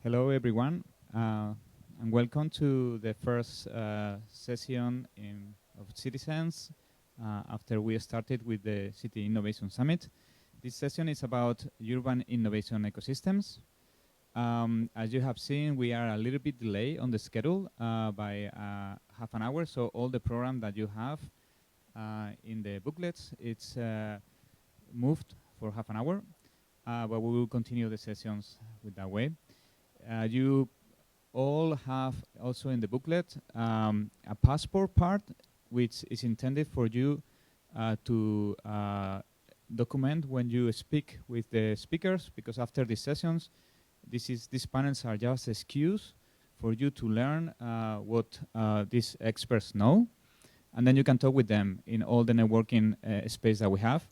Hello, everyone, and welcome to the first session of CitiSense after we started with the City Innovation Summit. This session is about urban innovation ecosystems. As you have seen, we are a little bit delayed on the schedule by half an hour, so all the program that you have in the booklets, it's moved for half an hour, but we will continue the sessions with that way. You all have also in the booklet a passport part, which is intended for you to document when you speak with the speakers, because after these sessions, these panels are just excuse for you to learn what these experts know, and then you can talk with them in all the networking space that we have.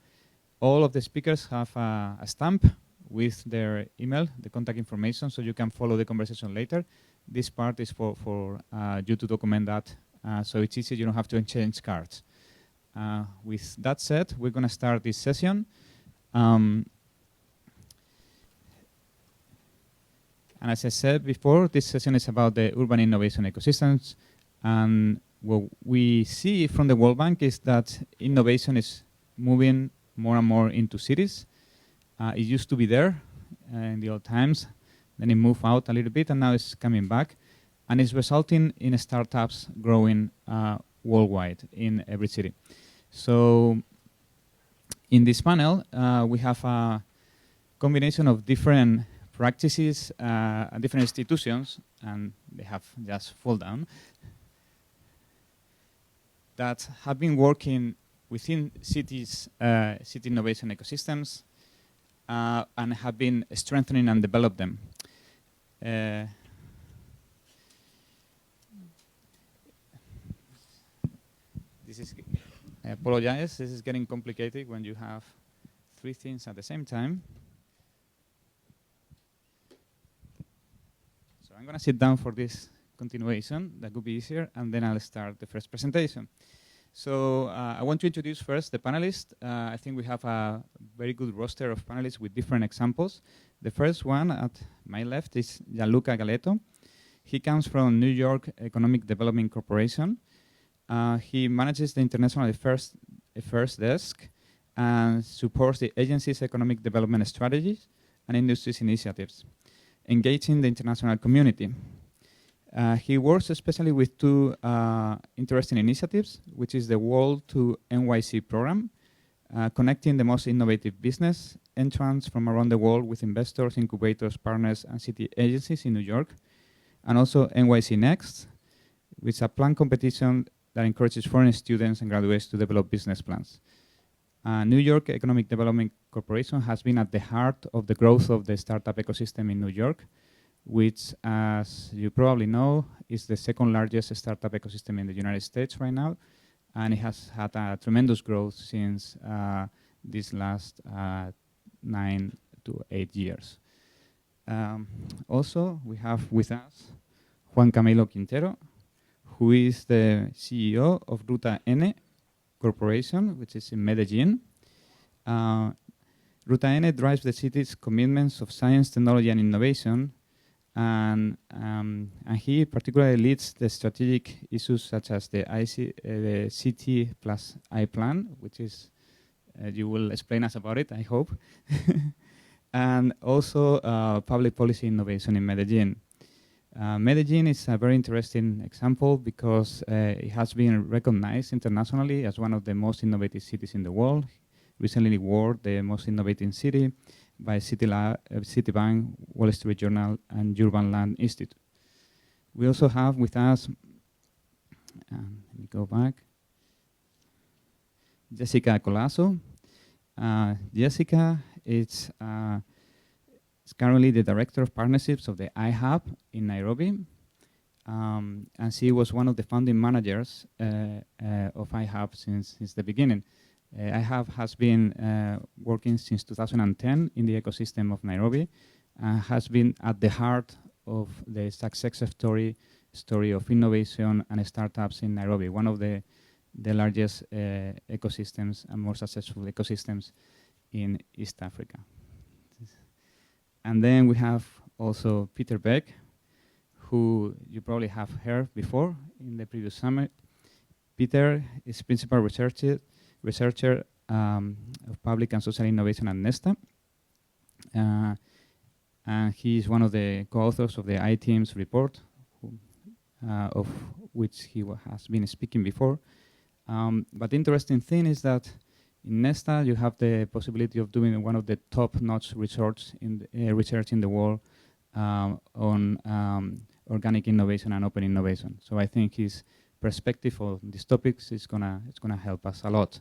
All of the speakers have a stamp with their email, the contact information, so you can follow the conversation later. This part is for you to document that, so it's easy, you don't have to exchange cards. With that said, we're going to start this session. And as I said before, this session is about the urban innovation ecosystems. And what we see from the World Bank is that innovation is moving more and more into cities. It used to be there in the old times, then it moved out a little bit, and now it's coming back. And it's resulting in startups growing worldwide in every city. So in this panel, we have a combination of different practices and different institutions, and they have just fall down, that have been working within cities, city innovation ecosystems, and have been strengthening and develop them. I apologize, this is getting complicated when you have three things at the same time. So I'm going to sit down for this continuation, that could be easier, and then I'll start the first presentation. So I want to introduce first the panelists. I think we have a very good roster of panelists with different examples. The first one at my left is Gianluca Galetto. He comes from New York Economic Development Corporation. He manages the International Affairs Desk and supports the agency's economic development strategies and industries initiatives, engaging the international community. He works especially with two interesting initiatives, which is the World to NYC program, connecting the most innovative business entrants from around the world with investors, incubators, partners, and city agencies in New York, and also NYC Next, which is a plan competition that encourages foreign students and graduates to develop business plans. New York Economic Development Corporation has been at the heart of the growth of the startup ecosystem in New York, which, as you probably know, is the second largest startup ecosystem in the United States right now, and it has had a tremendous growth since these last 9 to 8 years. Also, we have with us Juan Camilo Quintero, who is the CEO of Ruta N Corporation, which is in Medellin. Ruta N drives the city's commitments of science, technology, and innovation. And he particularly leads the strategic issues such as the CT plus I plan, which is, you will explain us about it, I hope. And also public policy innovation in Medellin. Medellin is a very interesting example because it has been recognized internationally as one of the most innovative cities in the world. Recently awarded the most innovative city by Citibank, Wall Street Journal, and Urban Land Institute. We also have with us, let me go back, Jessica Colasso. Jessica is currently the Director of Partnerships of the iHub in Nairobi, and she was one of the founding managers of iHub since the beginning. iHub has been working since 2010 in the ecosystem of Nairobi, and has been at the heart of the success story of innovation and startups in Nairobi, one of the largest ecosystems and more successful ecosystems in East Africa. And then we have also Peter Beck, who you probably have heard before in the previous summit. Peter is principal researcher of public and social innovation at Nesta. And he is one of the co-authors of the iTeams report, of which he has been speaking before. But the interesting thing is that in Nesta, you have the possibility of doing one of the top-notch research in the world on organic innovation and open innovation. So I think his perspective on these topics is gonna help us a lot.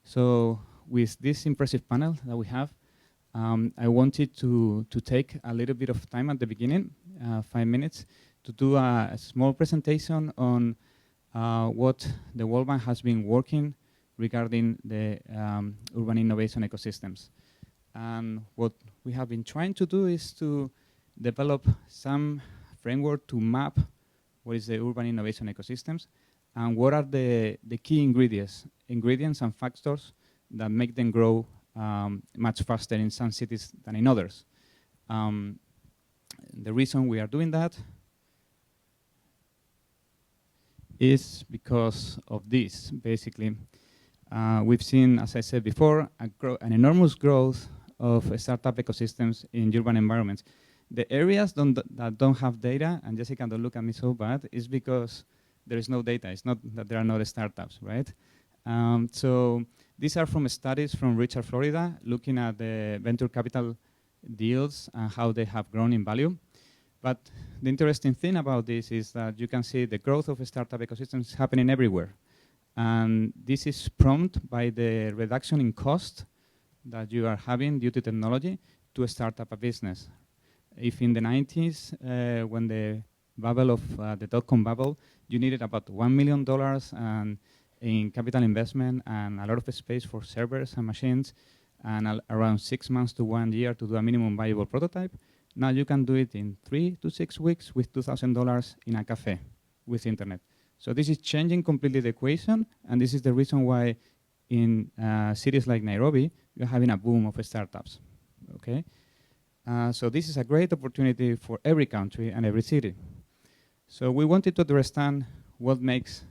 So with this impressive panel that we have, I wanted to take a little bit of time at the beginning, 5 minutes, to do a small presentation on what the World Bank has been working regarding the urban innovation ecosystems. And what we have been trying to do is to develop some framework to map what is the urban innovation ecosystems and what are the key ingredients and factors that make them grow much faster in some cities than in others. The reason we are doing that is because of this, basically. We've seen, as I said before, an enormous growth of startup ecosystems in urban environments. The areas that don't have data, and Jessica, don't look at me so bad, is because there is no data. It's not that there are no startups, right? So these are from studies from Richard, Florida, looking at the venture capital deals and how they have grown in value. But the interesting thing about this is that you can see the growth of startup ecosystems happening everywhere. And this is prompted by the reduction in cost that you are having due to technology to start up a business. If in the 90s, when the bubble of the dot-com bubble, you needed about $1 million and in capital investment and a lot of space for servers and machines and around 6 months to 1 year to do a minimum viable prototype, now you can do it in 3 to 6 weeks with $2,000 in a cafe with internet. So this is changing completely the equation, and this is the reason why in cities like Nairobi, you're having a boom of startups, okay? So this is a great opportunity for every country and every city. So we wanted to understand what makes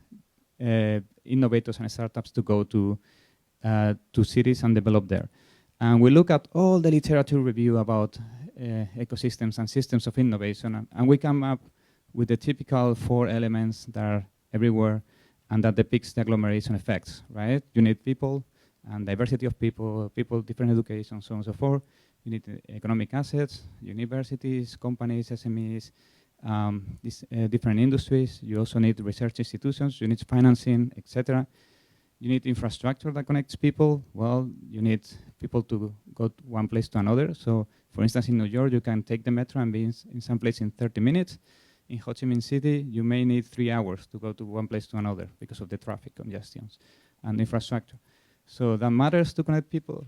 innovators and startups to go to cities and develop there. And we look at all the literature review about ecosystems and systems of innovation, and we come up with the typical 4 elements that are everywhere and that depicts the agglomeration effects, right? You need people and diversity of people, different education, so on and so forth. You need economic assets, universities, companies, SMEs, different industries. You also need research institutions. You need financing, etc. You need infrastructure that connects people. Well, you need people to go to one place to another. So, for instance, in New York, you can take the metro and be in some place in 30 minutes. In Ho Chi Minh City, you may need 3 hours to go to one place to another because of the traffic congestions and infrastructure. So that matters to connect people.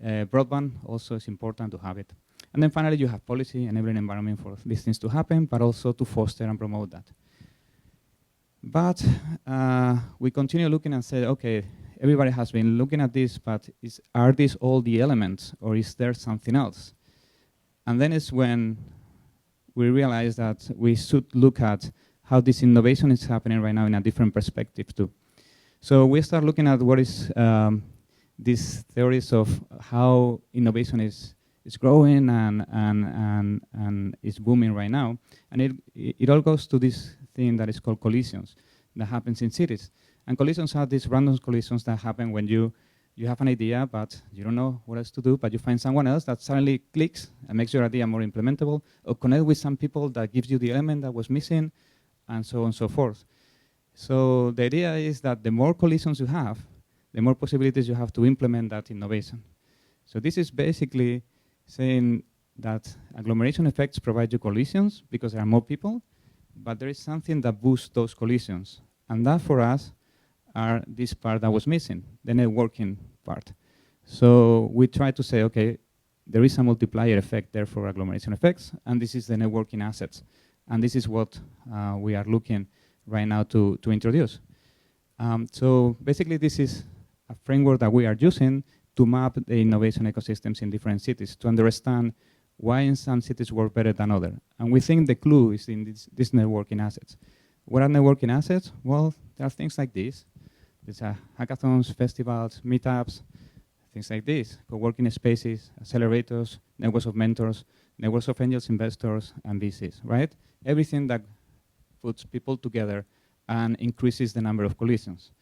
Broadband also is important to have it. And then finally, you have policy, enabling environment for these things to happen, but also to foster and promote that. But we continue looking and say, okay, everybody has been looking at this, but are these all the elements, or is there something else? And then it's when we realize that we should look at how this innovation is happening right now in a different perspective too. So we start looking at what is these theories of how innovation is growing and is booming right now. And it all goes to this thing that is called collisions that happens in cities. And collisions are these random collisions that happen when you have an idea, but you don't know what else to do, but you find someone else that suddenly clicks and makes your idea more implementable, or connect with some people that gives you the element that was missing, and so on and so forth. So the idea is that the more collisions you have, the more possibilities you have to implement that innovation. So this is basically saying that agglomeration effects provide you collisions because there are more people, but there is something that boosts those collisions. And that for us are this part that was missing, the networking part. So we try to say, okay, there is a multiplier effect there for agglomeration effects, and this is the networking assets. And this is what we are looking right now to introduce. So basically this is a framework that we are using to map the innovation ecosystems in different cities to understand why in some cities work better than other. And we think the clue is in this networking assets. What are networking assets? Well, there are things like this. There's hackathons, festivals, meetups, things like this, co-working spaces, accelerators, networks of mentors, networks of angels, investors, and VCs, right? Everything that puts people together and increases the number of collisions.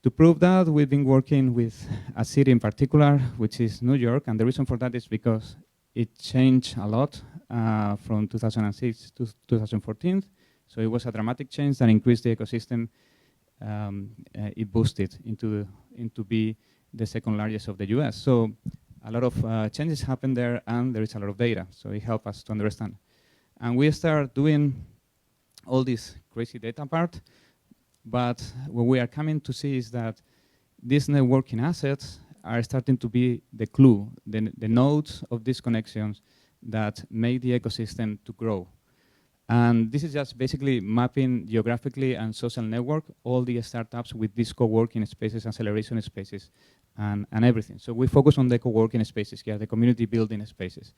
To prove that, we've been working with a city in particular, which is New York, and the reason for that is because it changed a lot from 2006 to 2014. So it was a dramatic change that increased the ecosystem. It boosted into be the second largest of the US. So a lot of changes happened there, and there is a lot of data. So it helped us to understand. And we start doing all this crazy data part. But what we are coming to see is that these networking assets are starting to be the clue, the nodes of these connections that make the ecosystem to grow. And this is just basically mapping geographically and social network all the startups with these co-working spaces, acceleration spaces, and everything. So we focus on the co-working spaces here, the community building spaces.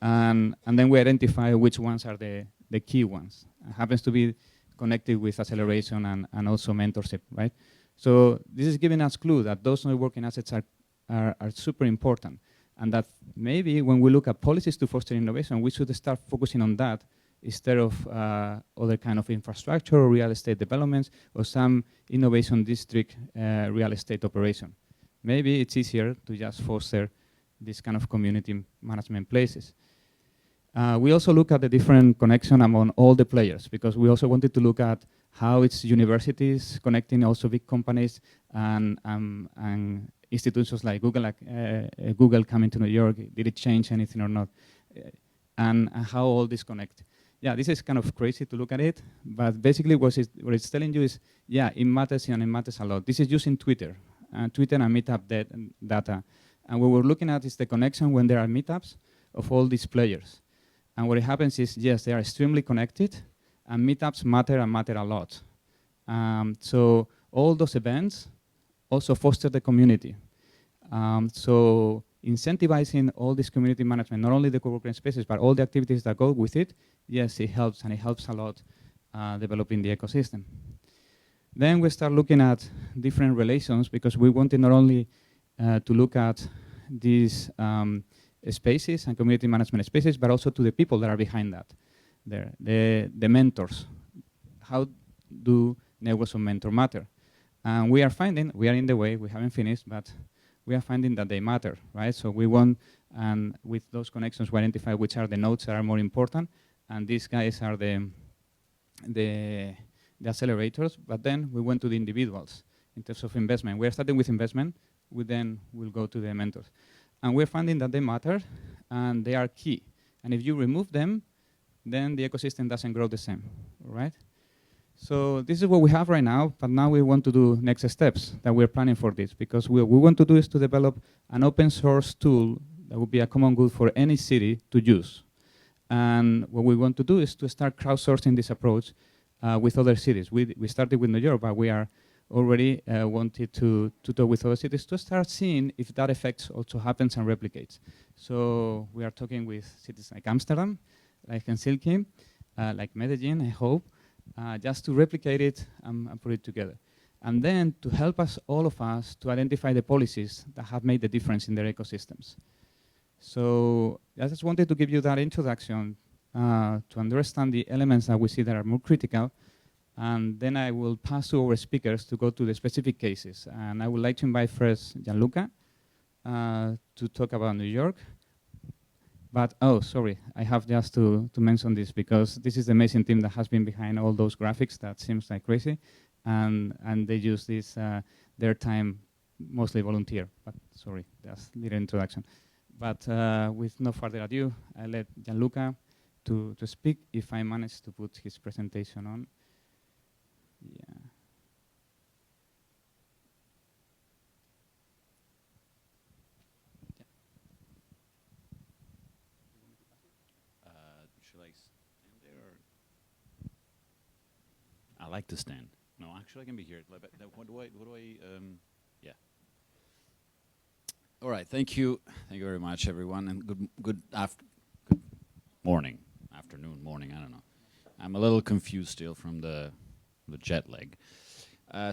And then we identify which ones are the key ones. It happens to be connected with acceleration and also mentorship, right? So this is giving us clue that those networking assets are super important, and that maybe when we look at policies to foster innovation, we should start focusing on that instead of other kind of infrastructure or real estate developments or some innovation district real estate operation. Maybe it's easier to just foster this kind of community management places. We also look at the different connection among all the players, because we also wanted to look at how it's universities connecting also big companies and institutions like Google, Google coming to New York. Did it change anything or not? And how all this connect. Yeah, this is kind of crazy to look at it, but basically what it's telling you is, yeah, it matters and it matters a lot. This is using Twitter and meetup data. And what we're looking at is the connection when there are meetups of all these players. And what happens is, yes, they are extremely connected, and meetups matter and matter a lot. So all those events also foster the community. So incentivizing all this community management, not only the co-working spaces, but all the activities that go with it, yes, it helps, and it helps a lot developing the ecosystem. Then we start looking at different relations, because we wanted not only to look at these spaces and community management spaces, but also to the people that are behind that, the mentors. How do networks of mentor matter? And we are finding, we are in the way, we haven't finished, but we are finding that they matter, right? So we want, and with those connections, we identify which are the nodes that are more important, and these guys are the accelerators, but then we went to the individuals in terms of investment. We are starting with investment, we then will go to the mentors. And we're finding that they matter, and they are key. And if you remove them, then the ecosystem doesn't grow the same, right? So this is what we have right now, but now we want to do next steps that we're planning for this, because what we want to do is to develop an open source tool that would be a common good for any city to use. And what we want to do is to start crowdsourcing this approach with other cities. We started with New York, but we are already wanted to talk with other cities to start seeing if that effect also happens and replicates. So we are talking with cities like Amsterdam, like Helsinki, like Medellin, I hope, just to replicate it and put it together. And then to help us, all of us, to identify the policies that have made the difference in their ecosystems. So I just wanted to give you that introduction to understand the elements that we see that are more critical. And then I will pass to our speakers to go to the specific cases. And I would like to invite first Gianluca to talk about New York. But, oh, sorry, I have just to mention this, because this is the amazing team that has been behind all those graphics that seems like crazy. And they use this, their time, mostly volunteer. But sorry, that's a little introduction. But with no further ado, I let Gianluca to speak, if I manage to put his presentation on. Yeah. Should I stand there, or? I like to stand. No, actually, I can be here. But what do I? Yeah. All right, thank you. Thank you very much, everyone, and good morning, afternoon, morning, I don't know. I'm a little confused still from the jet lag.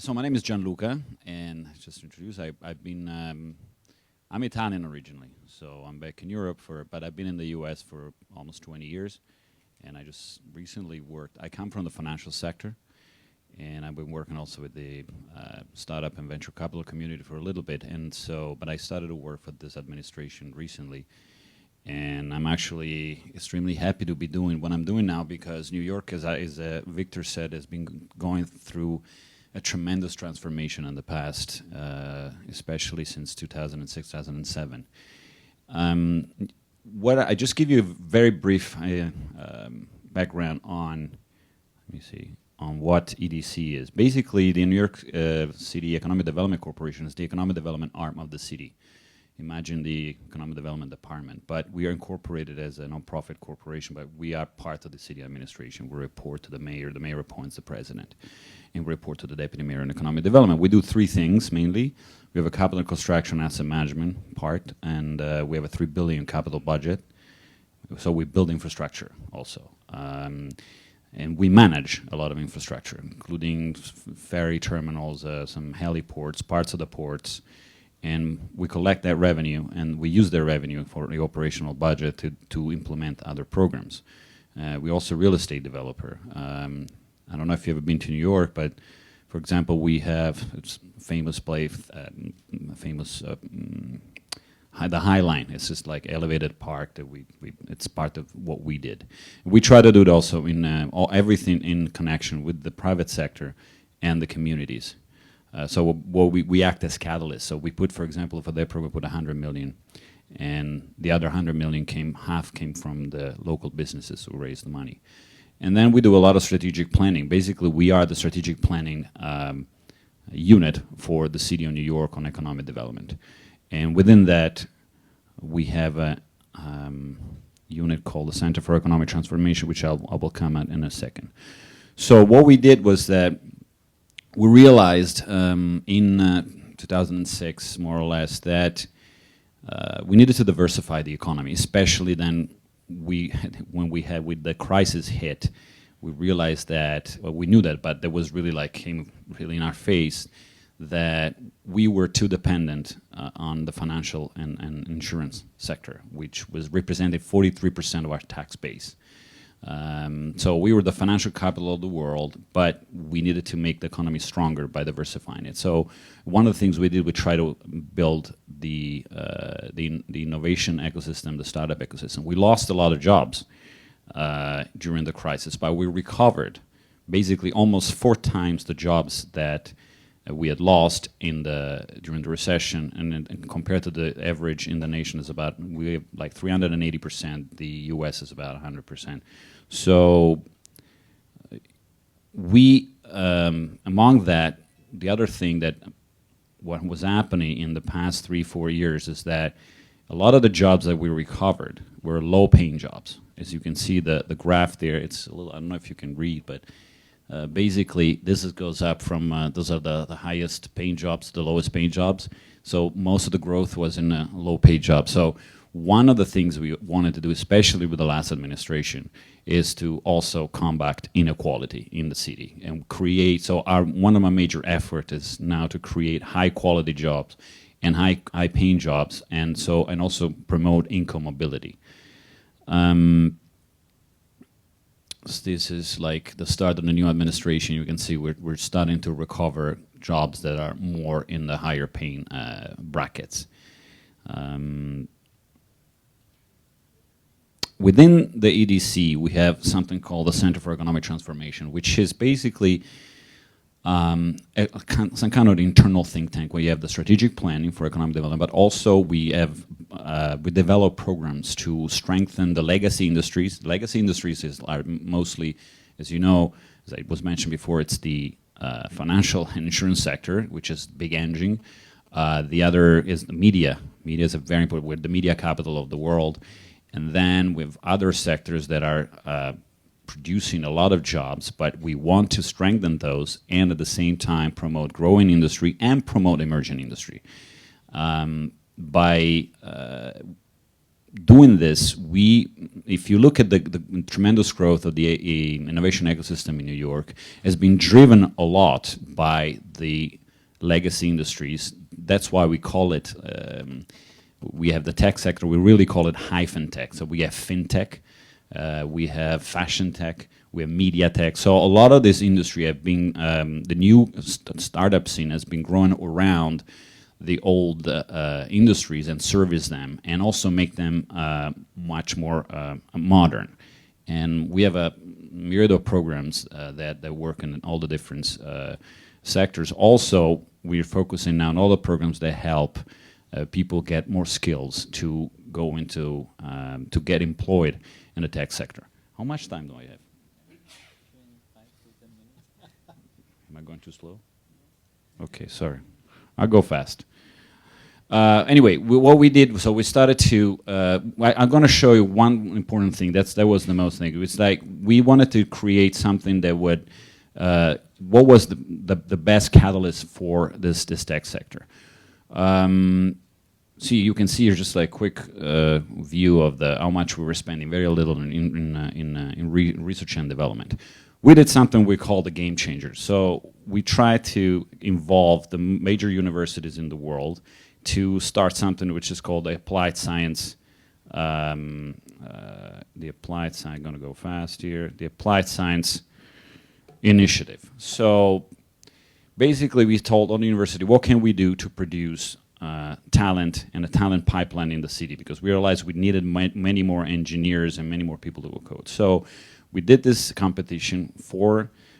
So my name is Gianluca, and just to introduce, I'm Italian originally, so I'm back in Europe but I've been in the US for almost 20 years, and I just recently I come from the financial sector, and I've been working also with the startup and venture capital community for a little bit, but I started to work for this administration recently, and I'm actually extremely happy to be doing what I'm doing now, because New York, as Victor said, has been going through a tremendous transformation in the past, especially since 2006, 2007. I just give you a very brief background on, let me see, on what EDC is. Basically, the New York City Economic Development Corporation is the economic development arm of the city. Imagine the economic development department, but we are incorporated as a nonprofit corporation, but we are part of the city administration. We report to the mayor appoints the president, and we report to the deputy mayor in economic development. We do three things mainly. We have a capital and construction asset management part, and we have a $3 billion capital budget. So we build infrastructure also. And we manage a lot of infrastructure, including ferry terminals, some heliports, parts of the ports, and we collect that revenue, and we use their revenue for the operational budget to implement other programs. We're also a real estate developer. I don't know if you've ever been to New York, but for example, we have famous place, the High Line. It's just like elevated park that it's part of what we did. We try to do it also in everything in connection with the private sector and the communities. So we act as catalysts. So we put, for example, for their program, we put 100 million, and the other 100 million half came from the local businesses who raised the money. And then we do a lot of strategic planning. Basically, we are the strategic planning unit for the city of New York on economic development. And within that, we have a unit called the Center for Economic Transformation, which I will comment in a second. So what we did was that we realized in 2006, more or less, that we needed to diversify the economy, especially then when with the crisis hit, we realized that, well, we knew that, but there was really came really in our face that we were too dependent on the financial and insurance sector, which was represented 43% of our tax base. So we were the financial capital of the world, but we needed to make the economy stronger by diversifying it. So one of the things we did, we tried to build the innovation ecosystem, the startup ecosystem. We lost a lot of jobs during the crisis, but we recovered basically almost 4 times the jobs that we had lost during the recession, and compared to the average in the nation is about, we have like 380%. The U.S. is about 100%. So we, among that, the other thing that what was happening in the past 3-4 years is that a lot of the jobs that we recovered were low-paying jobs. As you can see the graph there, it's a little, I don't know if you can read, but basically, goes up from, those are the highest paying jobs to the lowest paying jobs. So most of the growth was in low paid jobs. So one of the things we wanted to do, especially with the last administration, is to also combat inequality in the city and create, so one of my major efforts is now to create high quality jobs and high paying jobs, and also promote income mobility. This is like the start of the new administration. You can see we're starting to recover jobs that are more in the higher paying brackets. Within the EDC, we have something called the Center for Economic Transformation, which is basically some kind of internal think tank where you have the strategic planning for economic development, but also we develop programs to strengthen the legacy industries. Legacy industries are mostly, as you know, as it was mentioned before, it's the financial and insurance sector, which is big engine. The other is the media. Media is a very important, we're the media capital of the world. And then we have other sectors that are producing a lot of jobs, but we want to strengthen those and at the same time promote growing industry and promote emerging industry. by doing this, if you look at the tremendous growth of the innovation ecosystem in New York, has been driven a lot by the legacy industries. That's why we call it, we have the tech sector, we really call it hyphen tech. So we have fintech, we have fashion tech, we have media tech. So a lot of this industry have been, the new startup scene has been growing around the old industries and service them, and also make them much more modern. And we have a myriad of programs that work in all the different sectors. Also, we're focusing now on all the programs that help people get more skills to go into, to get employed in the tech sector. How much time do I have? Am I going too slow? Okay, sorry. I'll go fast. Anyway, what we did, so we started to, I'm going to show you one important thing. That was the most thing. It's like we wanted to create something that would, what was the best catalyst for this tech sector? See, you can see here just like quick view of how much we were spending, very little in research and development. We did something we call the game changer. So we tried to involve the major universities in the world to start something which is called the applied science. I'm going to go fast here. The applied science initiative. So basically, we told all the university, what can we do to produce talent and a talent pipeline in the city? Because we realized we needed many more engineers and many more people to will code. So we did this competition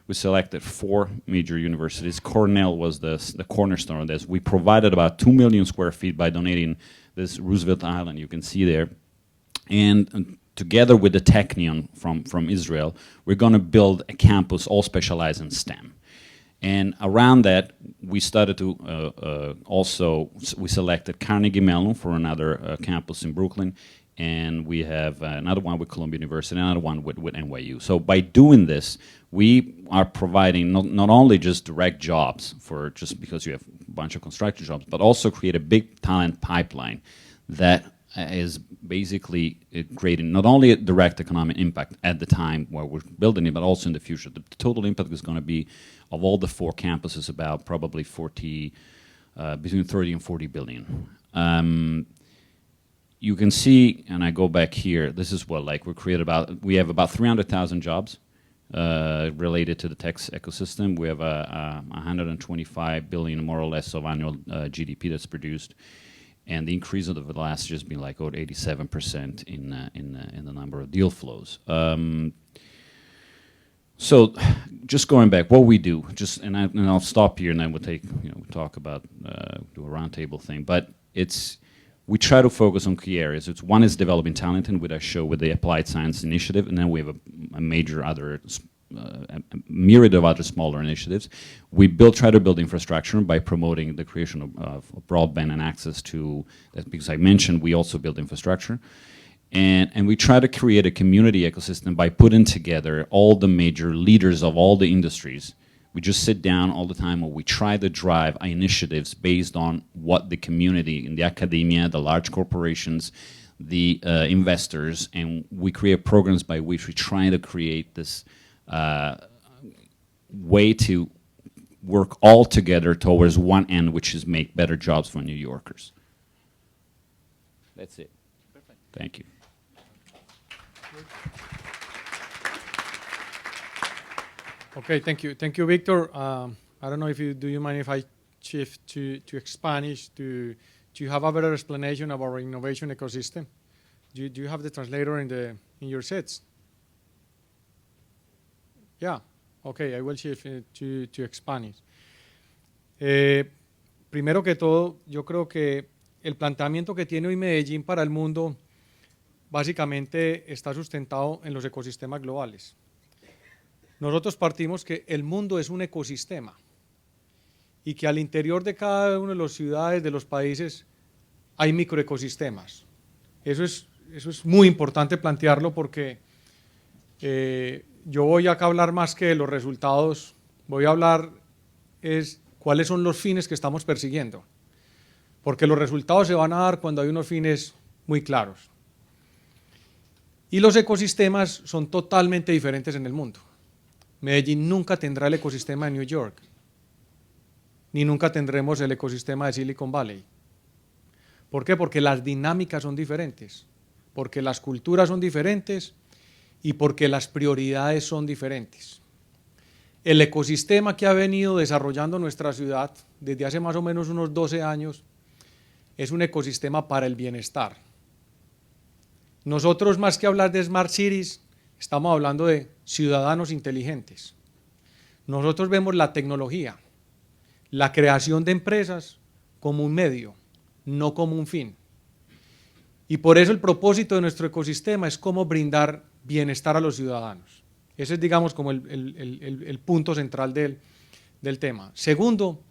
we selected 4 major universities. Cornell was the cornerstone of this. We provided about 2 million square feet by donating this Roosevelt Island, you can see there. And together with the Technion from Israel, we're going to build a campus all specialized in STEM. And around that, we started to we selected Carnegie Mellon for another campus in Brooklyn. And we have another one with Columbia University, another one with NYU. So by doing this, we are providing not only just direct jobs for just because you have a bunch of construction jobs, but also create a big talent pipeline that is basically creating not only a direct economic impact at the time where we're building it, but also in the future. The total impact is going to be, of all the 4 campuses, about probably between 30 and 40 billion. You can see, and I go back here, this is what we have about 300,000 jobs related to the tech ecosystem. We have 125 billion, more or less, of annual GDP that's produced. And the increase of the last year has been like 87% in the number of deal flows. So just going back, what we do, and I'll stop here and then we'll talk about, do a roundtable thing, but we try to focus on key areas. One is developing talent, and which I show with the Applied Science Initiative, and then we have a major other, a myriad of other smaller initiatives. We try to build infrastructure by promoting the creation of broadband and access to, because I mentioned we also build infrastructure. And we try to create a community ecosystem by putting together all the major leaders of all the industries. We just sit down all the time, or we try to drive initiatives based on what the community in the academia, the large corporations, the investors, and we create programs by which we try to create this way to work all together towards one end, which is make better jobs for New Yorkers. That's it. Perfect. Thank you. Okay, thank you. Thank you, Victor. I don't know if do you mind if I shift to Spanish to have a better explanation of our innovation ecosystem? Do you have the translator in your sets? Yeah. Okay, I will shift to Spanish. Primero que todo, yo creo que el planteamiento que tiene hoy Medellín para el mundo básicamente está sustentado en los ecosistemas globales. Nosotros partimos que el mundo es un ecosistema y que al interior de cada una de las ciudades, de los países, hay microecosistemas. Eso es muy importante plantearlo porque yo voy acá a hablar más que de los resultados, voy a hablar cuáles son los fines que estamos persiguiendo. porque los resultados se van a dar cuando hay unos fines muy claros. Y los ecosistemas son totalmente diferentes en el mundo. Medellín nunca tendrá el ecosistema de New York, ni nunca tendremos el ecosistema de Silicon Valley. ¿Por qué? Porque las dinámicas son diferentes, porque las culturas son diferentes y porque las prioridades son diferentes. El ecosistema que ha venido desarrollando nuestra ciudad desde hace más o menos unos 12 años es un ecosistema para el bienestar. Nosotros, más que hablar de Smart Cities, estamos hablando de ciudadanos inteligentes. Nosotros vemos la tecnología, la creación de empresas como un medio, no como un fin. Y por eso el propósito de nuestro ecosistema es cómo brindar bienestar a los ciudadanos. Ese es, digamos, como el punto central del tema. Segundo,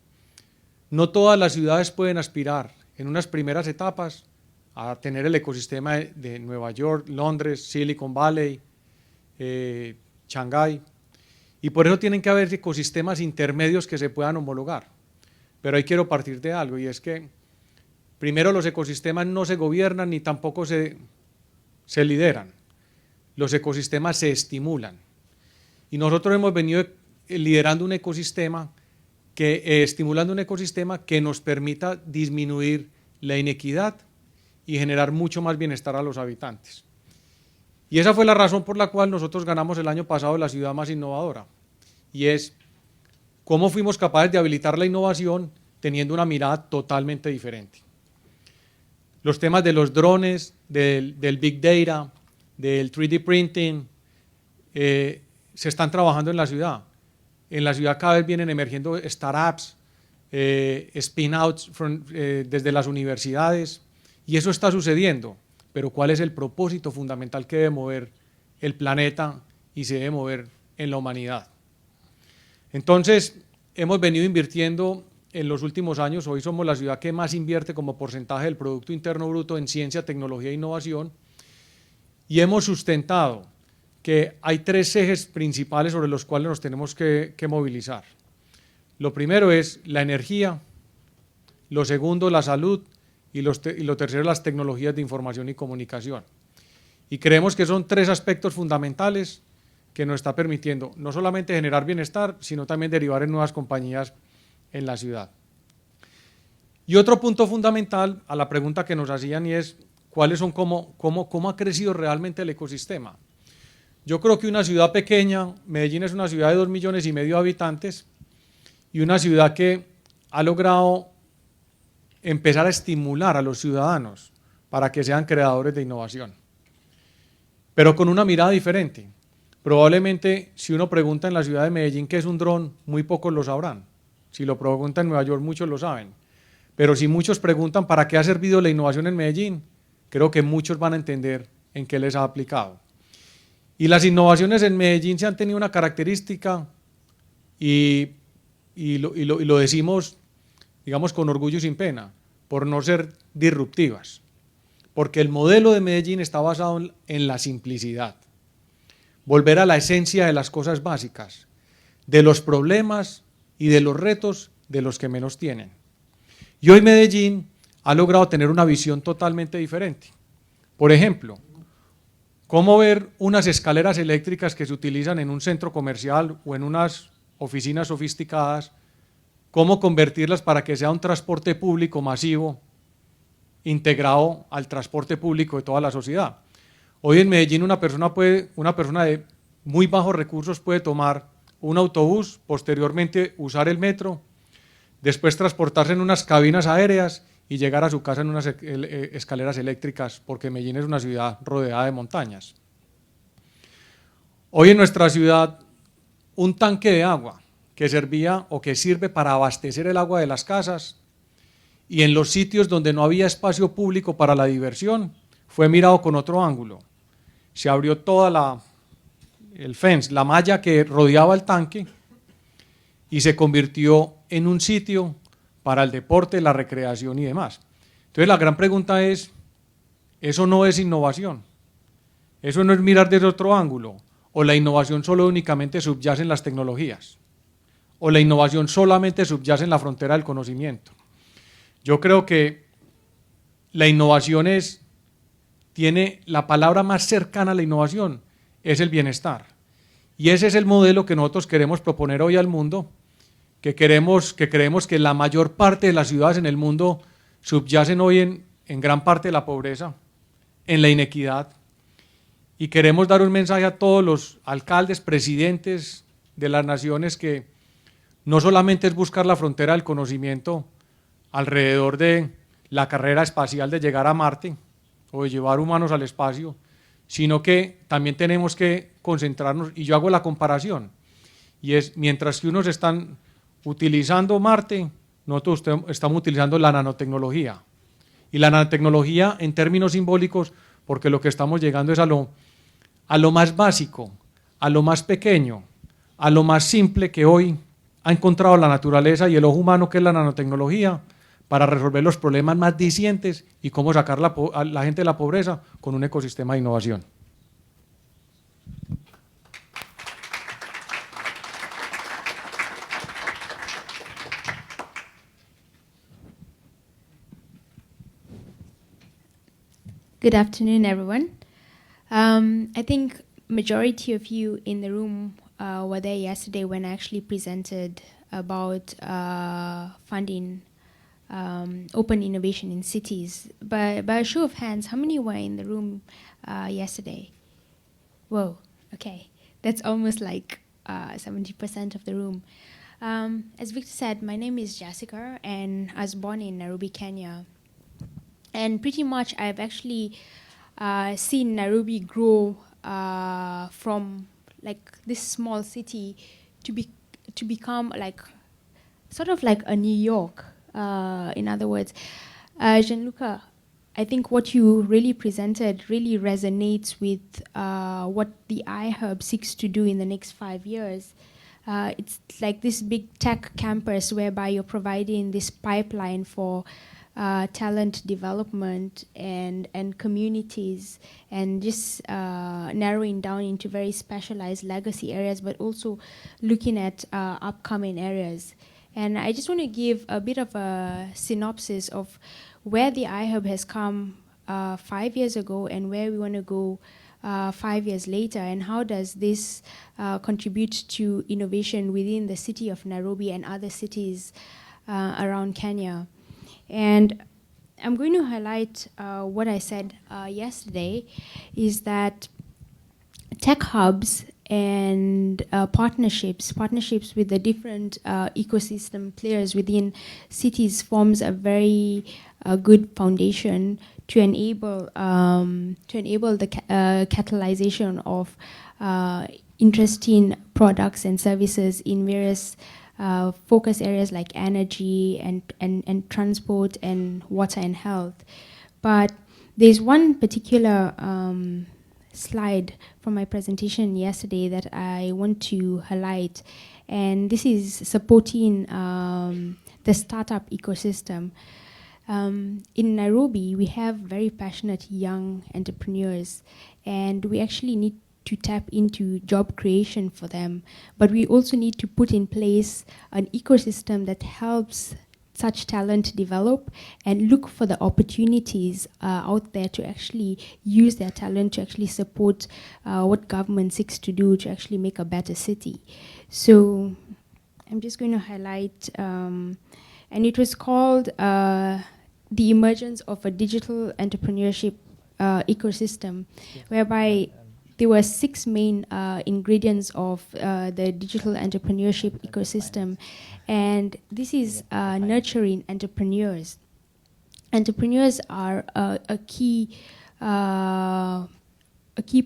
no todas las ciudades pueden aspirar en unas primeras etapas a tener el ecosistema de Nueva York, Londres, Silicon Valley, Shanghái, y por eso tienen que haber ecosistemas intermedios que se puedan homologar. Pero ahí quiero partir de algo, y es que primero los ecosistemas no se gobiernan ni tampoco se lideran. Los ecosistemas se estimulan. Y nosotros hemos venido liderando un ecosistema, estimulando un ecosistema que nos permita disminuir la inequidad y generar mucho más bienestar a los habitantes. Y esa fue la razón por la cual nosotros ganamos el año pasado la ciudad más innovadora, y es cómo fuimos capaces de habilitar la innovación teniendo una mirada totalmente diferente. Los temas de los drones, del Big Data, del 3D printing, se están trabajando en la ciudad. En la ciudad cada vez vienen emergiendo startups, spin-outs desde las universidades, y eso está sucediendo. Pero ¿cuál es el propósito fundamental que debe mover el planeta y se debe mover en la humanidad? Entonces, hemos venido invirtiendo en los últimos años. Hoy somos la ciudad que más invierte como porcentaje del Producto Interno Bruto en ciencia, tecnología e innovación, y hemos sustentado que hay tres ejes principales sobre los cuales nos tenemos que movilizar. Lo primero es la energía, lo segundo la salud, y lo tercero las tecnologías de información y comunicación. Y creemos que son tres aspectos fundamentales que nos está permitiendo no solamente generar bienestar, sino también derivar en nuevas compañías en la ciudad. Y otro punto fundamental a la pregunta que nos hacían, y es ¿cuáles son cómo ha crecido realmente el ecosistema? Yo creo que una ciudad pequeña, Medellín es una ciudad de 2,5 millones de habitantes, y una ciudad que ha logrado empezar a estimular a los ciudadanos para que sean creadores de innovación, pero con una mirada diferente. Probablemente si uno pregunta en la ciudad de Medellín qué es un dron, muy pocos lo sabrán. Si lo pregunta en Nueva York, muchos lo saben. Pero si muchos preguntan para qué ha servido la innovación en Medellín, creo que muchos van a entender en qué les ha aplicado. Y las innovaciones en Medellín se han tenido una característica, y lo decimos, digamos, con orgullo y sin pena, por no ser disruptivas, porque el modelo de Medellín está basado en la simplicidad, volver a la esencia de las cosas básicas, de los problemas y de los retos de los que menos tienen. Y hoy Medellín ha logrado tener una visión totalmente diferente. Por ejemplo, cómo ver unas escaleras eléctricas que se utilizan en un centro comercial o en unas oficinas sofisticadas, cómo convertirlas para que sea un transporte público masivo, integrado al transporte público de toda la sociedad. Hoy en Medellín una persona de muy bajos recursos puede tomar un autobús, posteriormente usar el metro, después transportarse en unas cabinas aéreas y llegar a su casa en unas escaleras eléctricas, porque Medellín es una ciudad rodeada de montañas. Hoy en nuestra ciudad un tanque de agua que servía o que sirve para abastecer el agua de las casas, y en los sitios donde no había espacio público para la diversión, fue mirado con otro ángulo. Se abrió toda el fence, la malla que rodeaba el tanque, y se convirtió en un sitio para el deporte, la recreación y demás. Entonces la gran pregunta es, ¿eso no es innovación? ¿Eso no es mirar desde otro ángulo? ¿O la innovación solo únicamente subyace en las tecnologías? ¿O la innovación solamente subyace en la frontera del conocimiento? Yo creo que la innovación tiene la palabra más cercana a la innovación, es el bienestar. Y ese es el modelo que nosotros queremos proponer hoy al mundo, que creemos que la mayor parte de las ciudades en el mundo subyacen hoy en gran parte de la pobreza, en la inequidad, y queremos dar un mensaje a todos los alcaldes, presidentes de las naciones que no solamente es buscar la frontera del conocimiento alrededor de la carrera espacial de llegar a Marte o de llevar humanos al espacio, sino que también tenemos que concentrarnos, y yo hago la comparación, y es mientras que unos están utilizando Marte, nosotros estamos utilizando la nanotecnología, y la nanotecnología en términos simbólicos, porque lo que estamos llegando es a lo más básico, a lo más pequeño, a lo más simple que hoy ha encontrado la naturaleza y el ojo humano, que es la nanotecnología, para resolver los problemas más dicientes y cómo sacar a la gente de la pobreza con un ecosistema de innovación. Good afternoon, everyone. I think majority of you in the room were there yesterday when I actually presented about funding open innovation in cities. By a show of hands, how many were in the room yesterday? Whoa, okay. That's almost like 70% of the room. As Victor said, my name is Jessica, and I was born in Nairobi, Kenya. And pretty much I've actually seen Nairobi grow from like this small city to become like sort of like a New York. In other words, Gianluca, I think what you really presented really resonates with what the iHub seeks to do in the next 5 years. It's like this big tech campus whereby you're providing this pipeline for talent development and communities, and just narrowing down into very specialized legacy areas, but also looking at upcoming areas. And I just want to give a bit of a synopsis of where the iHub has come 5 years ago and where we want to go 5 years later, and how does this contribute to innovation within the city of Nairobi and other cities around Kenya. And I'm going to highlight what I said yesterday, is that tech hubs and partnerships with the different ecosystem players within cities forms a very good foundation to enable the catalyzation of interesting products and services in various focus areas like energy and transport and water and health. But there's one particular slide from my presentation yesterday that I want to highlight, and this is supporting the startup ecosystem. In Nairobi, we have very passionate young entrepreneurs, and we actually need to tap into job creation for them, but we also need to put in place an ecosystem that helps such talent develop and look for the opportunities out there to actually use their talent to actually support what government seeks to do to actually make a better city. So I'm just going to highlight, and it was called the emergence of a digital entrepreneurship ecosystem, whereby there were 6 main ingredients of the digital entrepreneurship ecosystem, and this is nurturing entrepreneurs. Entrepreneurs are a key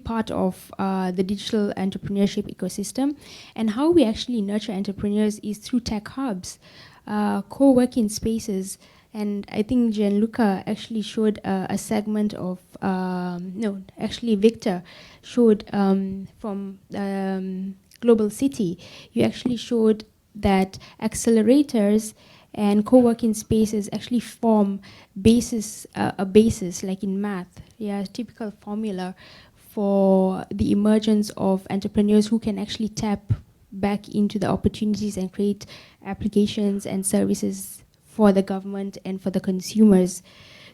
part of the digital entrepreneurship ecosystem, and how we actually nurture entrepreneurs is through tech hubs, co-working spaces. And I think Gianluca actually showed a segment of, Victor showed from Global City. You actually showed that accelerators and co-working spaces actually form a basis, like in math, typical formula for the emergence of entrepreneurs who can actually tap back into the opportunities and create applications and services for the government and for the consumers.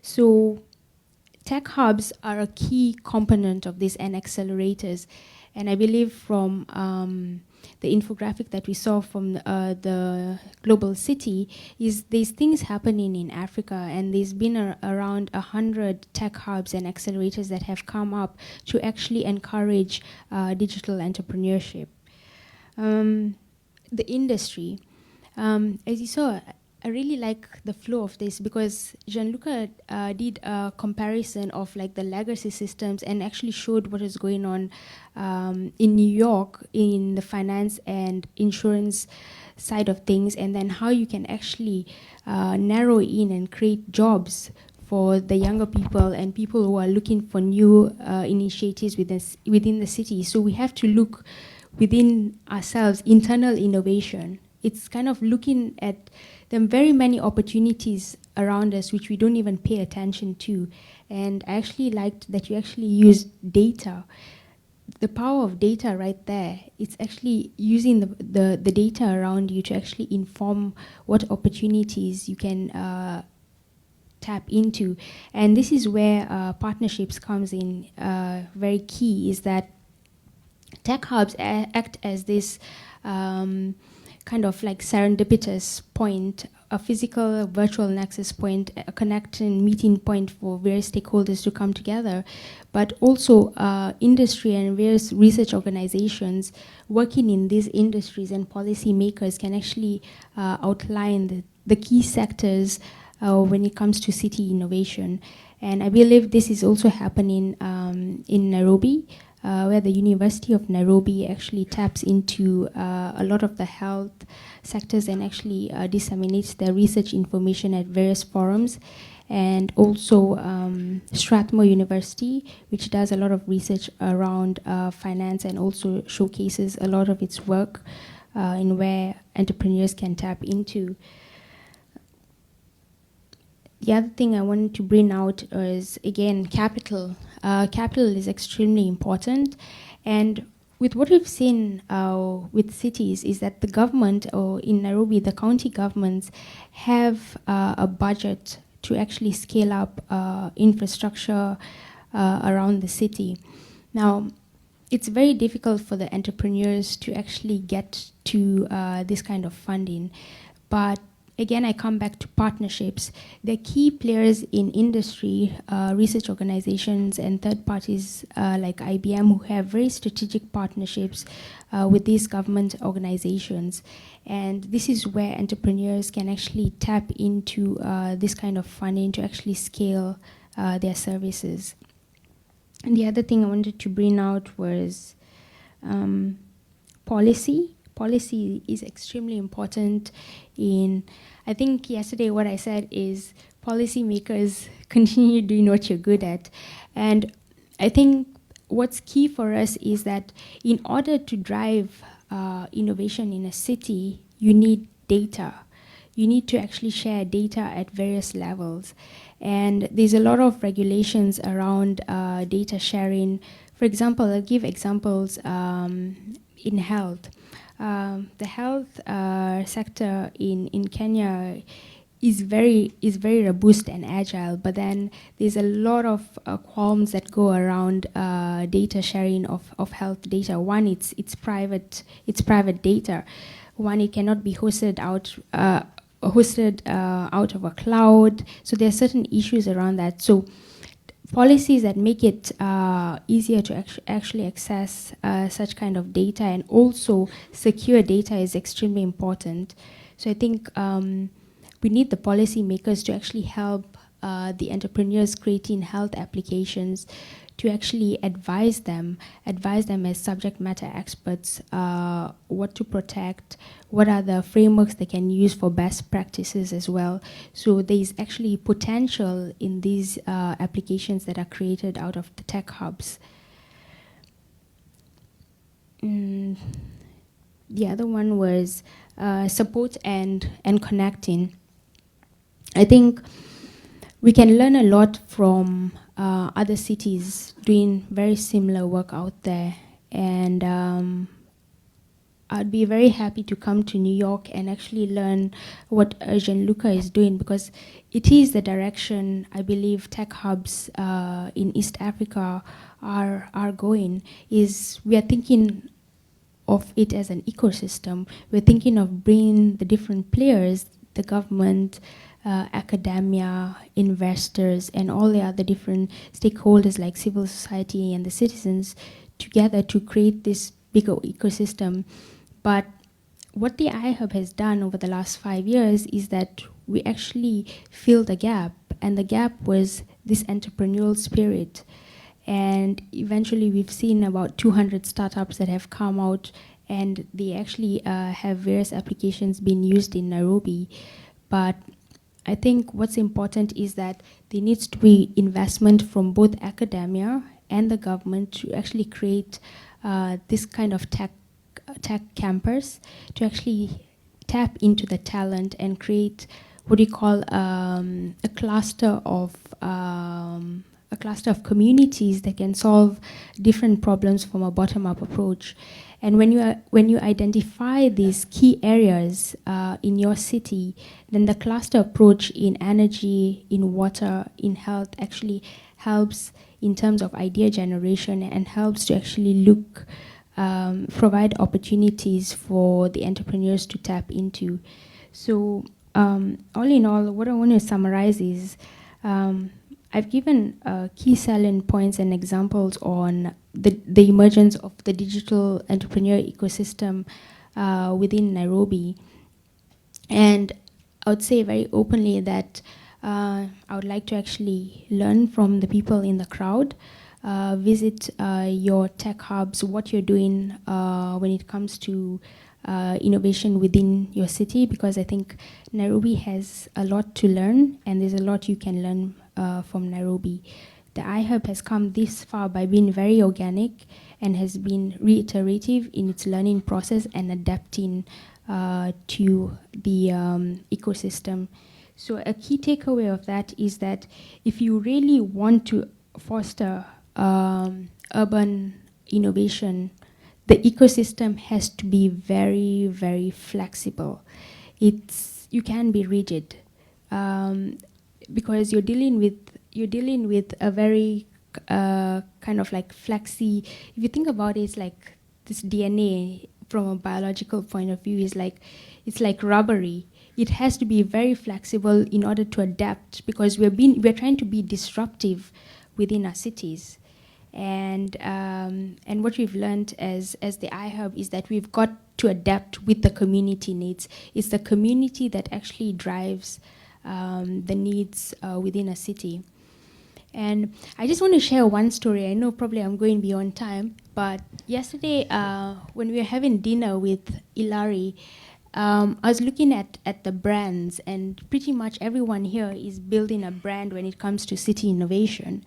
So tech hubs are a key component of this and accelerators. And I believe from the infographic that we saw from the global city is there's things happening in Africa, and there's been around 100 tech hubs and accelerators that have come up to actually encourage digital entrepreneurship. The industry, as you saw, I really like the flow of this because Gianluca did a comparison of like the legacy systems and actually showed what is going on in New York in the finance and insurance side of things, and then how you can actually narrow in and create jobs for the younger people and people who are looking for new initiatives within the city. So we have to look within ourselves, internal innovation. It's kind of looking at there are very many opportunities around us which we don't even pay attention to. And I actually liked that you actually use data. The power of data right there, it's actually using the data around you to actually inform what opportunities you can tap into. And this is where partnerships comes in very key, is that tech hubs act as this kind of like serendipitous point, a physical virtual nexus point, a connecting meeting point for various stakeholders to come together, but also industry and various research organizations working in these industries and policy makers can actually outline the key sectors when it comes to city innovation. And I believe this is also happening in Nairobi, where the University of Nairobi actually taps into a lot of the health sectors and actually disseminates their research information at various forums. And also Strathmore University, which does a lot of research around finance and also showcases a lot of its work in where entrepreneurs can tap into. The other thing I wanted to bring out is, again, capital. Capital is extremely important. And with what we've seen with cities is that the government, or in Nairobi, the county governments have a budget to actually scale up infrastructure around the city. Now, it's very difficult for the entrepreneurs to actually get to this kind of funding. But again, I come back to partnerships. The key players in industry, research organizations, and third parties like IBM, who have very strategic partnerships with these government organizations. And this is where entrepreneurs can actually tap into this kind of funding to actually scale their services. And the other thing I wanted to bring out was policy. Policy is extremely important in, I think yesterday what I said is policymakers continue doing what you're good at. And I think what's key for us is that in order to drive innovation in a city, you need data. You need to actually share data at various levels. And there's a lot of regulations around data sharing. For example, I'll give examples in health. The health sector in Kenya is very robust and agile, but then there's a lot of qualms that go around data sharing of health data. One, it's private data. One, it cannot be hosted out of a cloud. So there are certain issues around that. So policies that make it easier to actually access such kind of data and also secure data is extremely important. So I think we need the policy makers to actually help the entrepreneurs creating health applications to actually advise them as subject matter experts what to protect, what are the frameworks they can use for best practices as well. So there's actually potential in these applications that are created out of the tech hubs. The other one was support and connecting. I think we can learn a lot from other cities doing very similar work out there, and I'd be very happy to come to New York and actually learn what Gianluca is doing, because it is the direction I believe tech hubs in East Africa are going. Is we are thinking of it as an ecosystem. We're thinking of bringing the different players, the government, academia, investors, and all the other different stakeholders like civil society and the citizens together to create this bigger ecosystem. But what the iHub has done over the last 5 years is that we actually filled a gap, and the gap was this entrepreneurial spirit. And eventually we've seen about 200 startups that have come out, and they actually have various applications being used in Nairobi. But I think what's important is that there needs to be investment from both academia and the government to actually create this kind of tech campus, to actually tap into the talent and create what we call a cluster of communities that can solve different problems from a bottom-up approach. And when you identify these key areas in your city, then the cluster approach in energy, in water, in health actually helps in terms of idea generation, and helps to actually provide opportunities for the entrepreneurs to tap into. So all in all, what I want to summarize is I've given key selling points and examples on the emergence of the digital entrepreneur ecosystem within Nairobi. And I would say very openly that I would like to actually learn from the people in the crowd, visit your tech hubs, what you're doing when it comes to innovation within your city, because I think Nairobi has a lot to learn, and there's a lot you can learn from Nairobi. The iHub has come this far by being very organic and has been reiterative in its learning process and adapting to the ecosystem. So a key takeaway of that is that if you really want to foster urban innovation, the ecosystem has to be very, very flexible. You can be rigid because you're dealing with a very kind of like flexi. If you think about it, it's like this DNA from a biological point of view it's like rubbery. It has to be very flexible in order to adapt, because we're trying to be disruptive within our cities. And what we've learned as the iHub is that we've got to adapt with the community needs. It's the community that actually drives the needs within a city. And I just want to share one story. I know probably I'm going beyond time, but yesterday when we were having dinner with Ilari, I was looking at the brands, and pretty much everyone here is building a brand when it comes to city innovation.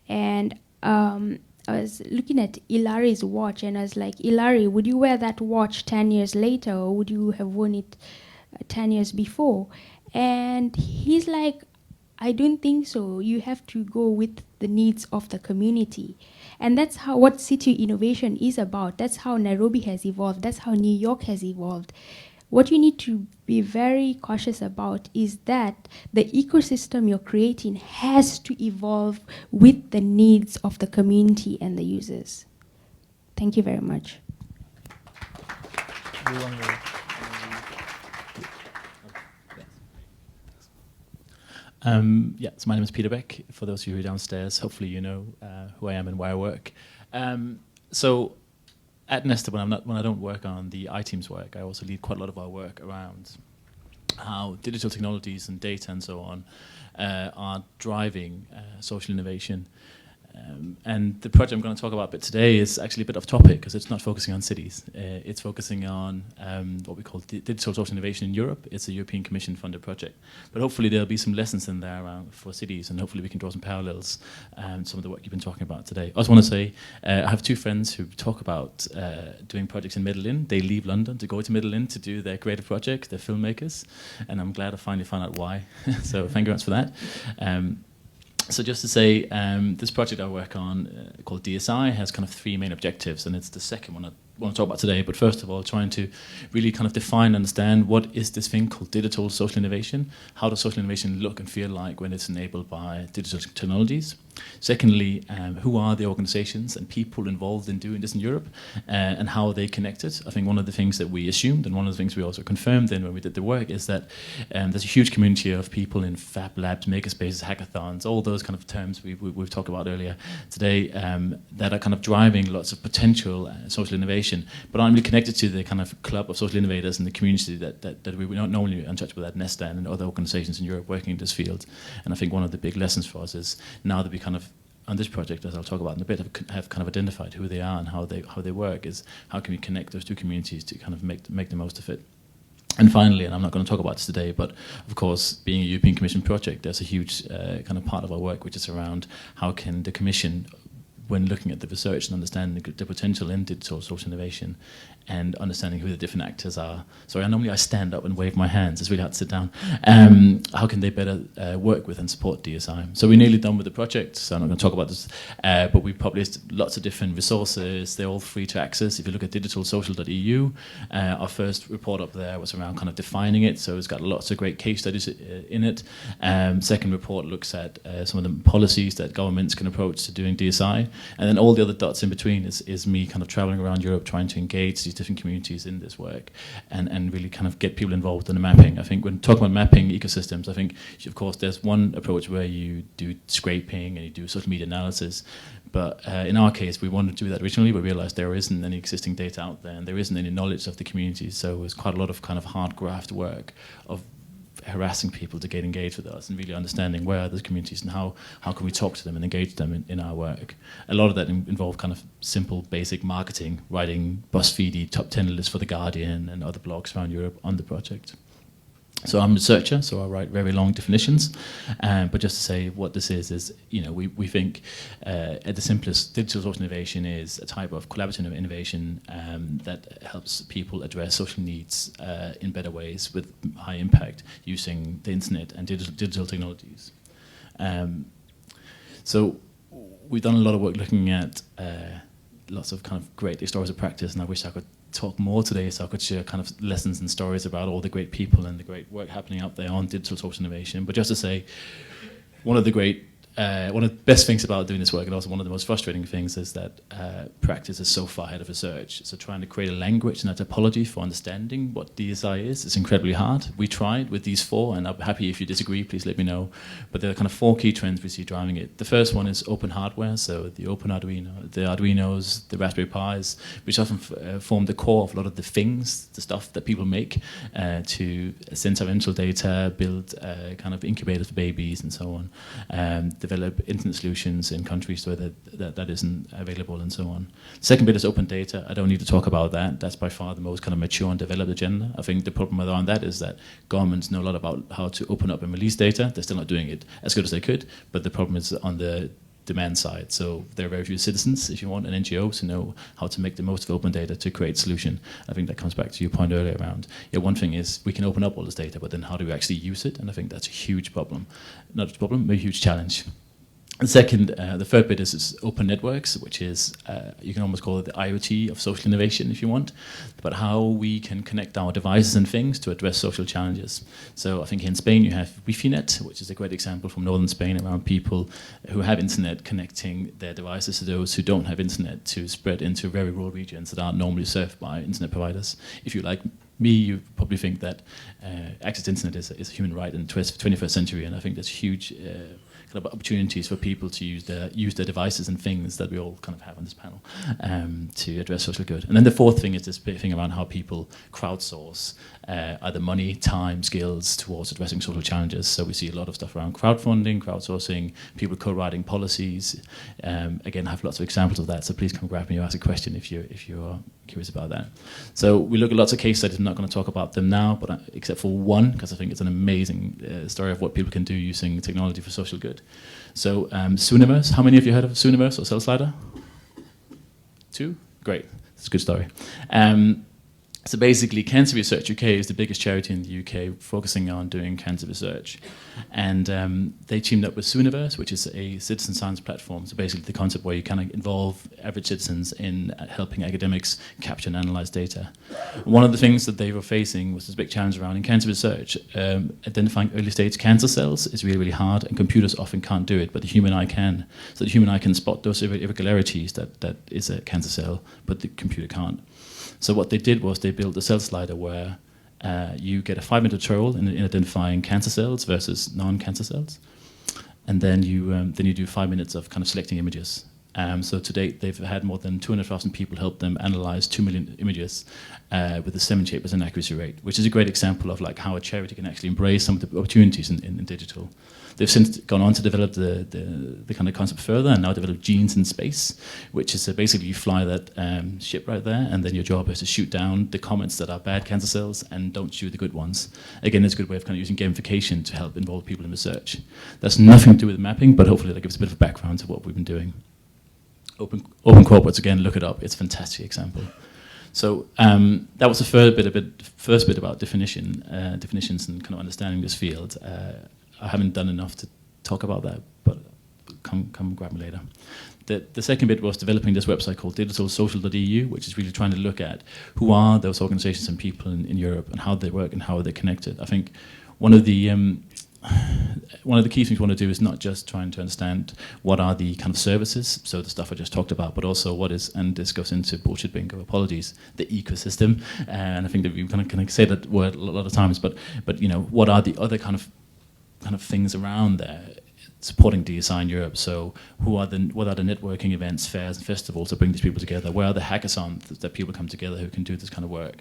And I was looking at Ilari's watch, and I was like, Ilari, would you wear that watch 10 years later, or would you have worn it 10 years before? And he's like, I don't think so. You have to go with the needs of the community. And that's what city innovation is about. That's how Nairobi has evolved. That's how New York has evolved. What you need to be very cautious about is that the ecosystem you're creating has to evolve with the needs of the community and the users. Thank you very much. So my name is Peter Beck. For those of you who are downstairs, hopefully you know who I am and where I work. So at Nesta, when I don't work on the iTeams work, I also lead quite a lot of our work around how digital technologies and data and so on are driving social innovation. And the project I'm going to talk about a bit today is actually a bit off topic, because it's not focusing on cities. It's focusing on what we call digital social innovation in Europe. It's a European Commission funded project. But hopefully there'll be some lessons in there around for cities, and hopefully we can draw some parallels some of the work you've been talking about today. I also want to say I have two friends who talk about doing projects in Medellin. They leave London to go to Medellin to do their creative project. They're filmmakers, and I'm glad I finally found out why. So thank you very much for that. So just to say, this project I work on called DSI has kind of three main objectives, and it's the second one want to talk about today. But first of all, trying to really kind of define and understand what is this thing called digital social innovation. How does social innovation look and feel like when it's enabled by digital technologies? Secondly, who are the organizations and people involved in doing this in Europe, and how are they connected? I think one of the things that we assumed, and one of the things we also confirmed then when we did the work, is that there's a huge community of people in fab labs, makerspaces, hackathons, all those kind of terms we've talked about earlier today, that are kind of driving lots of potential social innovation, but aren't really connected to the kind of club of social innovators and the community that we don't normally in touch with at Nesta and other organizations in Europe working in this field. And I think one of the big lessons for us is now that we kind of on this project, as I'll talk about in a bit, have kind of identified who they are and how they work, is how can we connect those two communities to kind of make the most of it. And finally, and I'm not going to talk about this today, but of course, being a European Commission project, there's a huge kind of part of our work which is around how can the Commission, when looking at the research and understanding the potential in digital social innovation and understanding who the different actors are. Sorry, normally I stand up and wave my hands. It's really hard to sit down. How can they better work with and support DSI? So we're nearly done with the project, so I'm not going to talk about this, but we published lots of different resources. They're all free to access. If you look at digitalsocial.eu, our first report up there was around kind of defining it, so it's got lots of great case studies in it. Second report looks at some of the policies that governments can approach to doing DSI, and then all the other dots in between is me kind of traveling around Europe trying to engage these different communities in this work and really kind of get people involved in the mapping. I think when talking about mapping ecosystems, I think, of course, there's one approach where you do scraping and you do social media analysis. But in our case, we wanted to do that originally, but realized there isn't any existing data out there and there isn't any knowledge of the communities. So it was quite a lot of kind of hard graft work of harassing people to get engaged with us and really understanding where are those communities and how can we talk to them and engage them in our work. A lot of that involved kind of simple, basic marketing, writing BuzzFeedy top 10 lists for The Guardian and other blogs around Europe on the project. So I'm a researcher, so I write very long definitions. But just to say what this is we think at the simplest, digital social innovation is a type of collaborative innovation that helps people address social needs in better ways with high impact using the internet and digital technologies. So we've done a lot of work looking at lots of kind of great stories of practice, and I wish I could talk more today so I could share kind of lessons and stories about all the great people and the great work happening out there on digital social innovation. But just to say, one of the best things about doing this work, and also one of the most frustrating things, is that practice is so far ahead of research. So trying to create a language and a topology for understanding what DSI is incredibly hard. We tried with these four, and I'm happy if you disagree, please let me know. But there are kind of four key trends we see driving it. The first one is open hardware, so the open Arduino, the Arduinos, the Raspberry Pis, which often form the core of a lot of the things, the stuff that people make to sense environmental data, build kind of incubators for babies and so on. Develop internet solutions in countries where that isn't available and so on. Second bit is open data. I don't need to talk about that. That's by far the most kind of mature and developed agenda. I think the problem around that is that governments know a lot about how to open up and release data. They're still not doing it as good as they could, but the problem is on the demand side. So there are very few citizens, if you want, and NGOs who know how to make the most of open data to create solution. I think that comes back to your point earlier around, one thing is we can open up all this data, but then how do we actually use it? And I think that's a huge problem. Not a problem, but a huge challenge. And second, the third bit is open networks, which is, you can almost call it the IoT of social innovation if you want, but how we can connect our devices and things to address social challenges. So I think here in Spain you have Wi-Fi-Net, which is a great example from northern Spain around people who have internet connecting their devices to those who don't have internet to spread into very rural regions that aren't normally served by internet providers. If you like me, you probably think that access to internet is a human right in the 21st century, and I think there's huge kind of opportunities for people to use their devices and things that we all kind of have on this panel to address social good. And then the fourth thing is this big thing around how people crowdsource either money, time, skills towards addressing social challenges. So we see a lot of stuff around crowdfunding, crowdsourcing, people co-writing policies. Again, I have lots of examples of that, so please come grab me or ask a question if you're curious about that. So we look at lots of case studies. I'm not going to talk about them now, but except for one, because I think it's an amazing story of what people can do using technology for social good. So Zooniverse, how many of you heard of Zooniverse or CellSlider? 2? Great, that's a good story. So basically, Cancer Research UK is the biggest charity in the UK focusing on doing cancer research. And they teamed up with Sooniverse, which is a citizen science platform. So basically the concept where you kind of involve average citizens in helping academics capture and analyze data. One of the things that they were facing was this big challenge around in cancer research. Identifying early stage cancer cells is really, really hard, and computers often can't do it, but the human eye can. So the human eye can spot those irregularities that is a cancer cell, but the computer can't. So what they did was they built a cell slider where you get a 5-minute tutorial in identifying cancer cells versus non-cancer cells, and then you do 5 minutes of kind of selecting images. So to date, they've had more than 200,000 people help them analyze 2 million images with a 78% accuracy rate, which is a great example of like how a charity can actually embrace some of the opportunities in digital. They've since gone on to develop the kind of concept further and now develop genes in space, which is basically you fly that ship right there, and then your job is to shoot down the comets that are bad cancer cells and don't shoot the good ones. Again, it's a good way of kind of using gamification to help involve people in research. That's nothing to do with mapping, but hopefully that gives a bit of a background to what we've been doing. Open corporates, again, look it up. It's a fantastic example. So that was the first bit about definitions and kind of understanding this field. I haven't done enough to talk about that, but come grab me later. The second bit was developing this website called digitalsocial.eu, which is really trying to look at who are those organizations and people in Europe and how they work and how they're connected. I think one of the key things we want to do is not just trying to understand what are the kind of services, so the stuff I just talked about, but also what is, and this goes into bullshit bingo, apologies, the ecosystem. And I think that we kind of say that word a lot of times, but you know, what are the other kind of things around there supporting DSI in Europe? So what are the networking events, fairs and festivals that bring these people together? Where are the hackathons that people come together who can do this kind of work?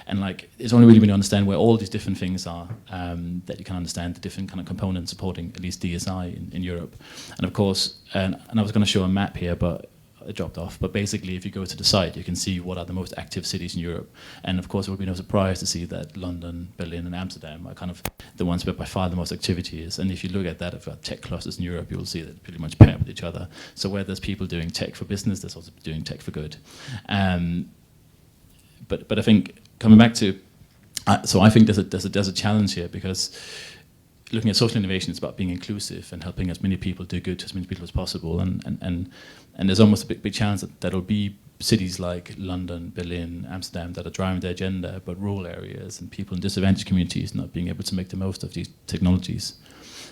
And like, it's only really when you understand where all these different things are that you can understand the different kind of components supporting at least DSI in Europe. And of course, and I was going to show a map here, but it dropped off. But basically, if you go to the site, you can see what are the most active cities in Europe. And of course, it would be no surprise to see that London, Berlin, and Amsterdam are kind of the ones where by far the most activity is. And if you look at that, of tech clusters in Europe, you will see that they pretty much pair with each other. So where there's people doing tech for business, there's also doing tech for good. But I think coming back to, so I think there's a challenge here, because looking at social innovation is about being inclusive and helping as many people do good to as many people as possible. And there's almost a big chance that there'll be cities like London, Berlin, Amsterdam that are driving the agenda, but rural areas and people in disadvantaged communities not being able to make the most of these technologies.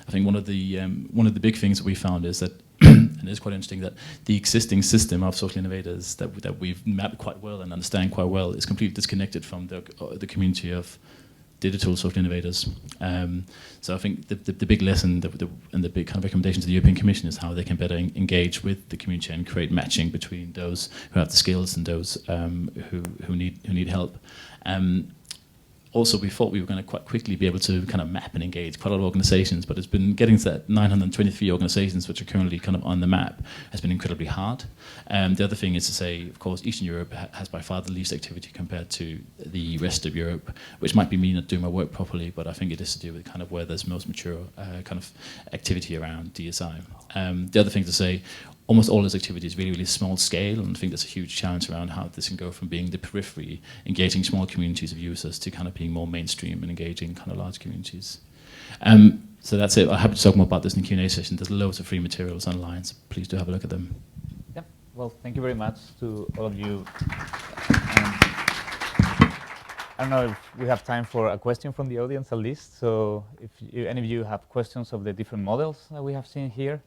I think one of the big things that we found is that, and it's quite interesting, that the existing system of social innovators that we've mapped quite well and understand quite well is completely disconnected from the community of digital social innovators. So I think the big lesson and the big kind of recommendation to the European Commission is how they can better engage with the community and create matching between those who have the skills and those who need help. Also, we thought we were going to quite quickly be able to kind of map and engage quite a lot of organizations, but it's been getting to that 923 organizations which are currently kind of on the map has been incredibly hard. The other thing is to say, of course, Eastern Europe has by far the least activity compared to the rest of Europe, which might be me not doing my work properly, but I think it is to do with kind of where there's most mature kind of activity around DSI. The other thing to say, almost all this activity is really, really small scale, and I think there's a huge challenge around how this can go from being the periphery, engaging small communities of users, to kind of being more mainstream and engaging kind of large communities. So that's it. I'm happy to talk more about this in the Q&A session. There's loads of free materials online, so please do have a look at them. Yeah. Well, thank you very much to all of you. I don't know if we have time for a question from the audience at least. So if any of you have questions of the different models that we have seen here,